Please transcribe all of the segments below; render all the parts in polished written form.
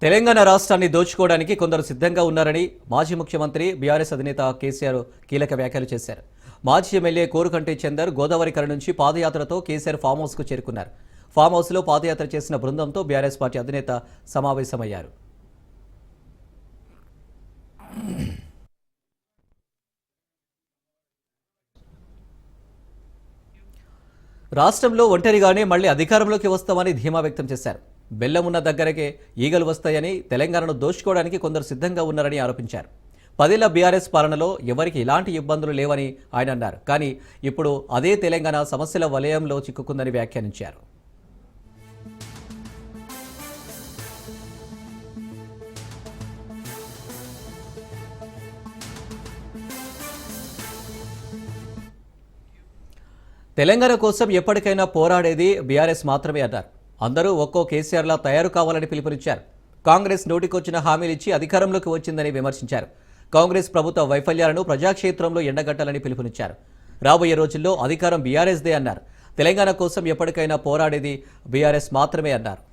తెలంగాణ రాష్ట్రాన్ని దోచుకోవడానికి కొందరు సిద్ధంగా ఉన్నారని మాజీ ముఖ్యమంత్రి బీఆర్ఎస్ అధినేత కేసీఆర్ కీలక వ్యాఖ్యలు చేశారు. మాజీ ఎమ్మెల్యే కోరుకంటి చందర్ గోదావరికర నుంచి పాదయాత్రతో కేసీఆర్ ఫామ్ హౌస్కు చేరుకున్నారు. ఫామ్ హౌస్లో పాదయాత్ర చేసిన బృందంతో బీఆర్ఎస్ పార్టీ అధినేత సమావేశమయ్యారు. రాష్ట్రంలో ఒంటరిగానే మళ్లీ అధికారంలోకి వస్తామని ధీమా వ్యక్తం చేశారు. బెల్లమున్న దగ్గరకే ఈగలు వస్తాయని, తెలంగాణను దోచుకోవడానికి కొందరు సిద్ధంగా ఉన్నారని ఆరోపించారు. 10 ఏళ్ల బీఆర్ఎస్ పాలనలో ఎవరికి ఇలాంటి ఇబ్బందులు లేవని ఆయన అన్నారు. కానీ ఇప్పుడు అదే తెలంగాణ సమస్యల వలయంలో చిక్కుకుందని వ్యాఖ్యానించారు. తెలంగాణ కోసం ఎప్పటికైనా పోరాడేది బీఆర్ఎస్ మాత్రమే అన్నారు. అందరూ ఒక్కో కేసీఆర్లా తయారు కావాలని పిలుపునిచ్చారు. కాంగ్రెస్ నోటికొచ్చిన హామీలిచ్చి అధికారంలోకి వచ్చిందని విమర్శించారు. కాంగ్రెస్ ప్రభుత్వ వైఫల్యాలను ప్రజాక్షేత్రంలో ఎండగట్టాలని పిలుపునిచ్చారు. రాబోయే రోజుల్లో అధికారం బీఆర్ఎస్దే అన్నారు. తెలంగాణ కోసం ఎప్పటికైనా పోరాడేది బీఆర్ఎస్ మాత్రమే అన్నారు.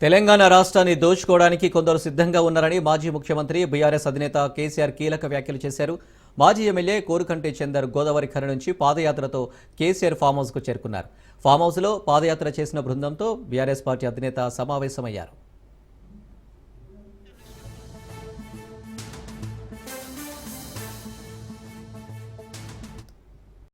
తెలంగాణ రాష్ట్రాన్ని దోచుకోవడానికి కొందరు సిద్ధంగా ఉన్నారని మాజీ ముఖ్యమంత్రి బీఆర్ఎస్ అధినేత కేసీఆర్ కీలక వ్యాఖ్యలు చేశారు. మాజీ ఎమ్మెల్యే కోరుకంటి చందర్ గోదావరికర నుంచి పాదయాత్రతో కేసీఆర్ ఫామ్ హౌస్కు చేరుకున్నారు. ఫామ్ హౌస్లో పాదయాత్ర చేసిన బృందంతో బీఆర్ఎస్ పార్టీ అధినేత సమావేశమయ్యారు.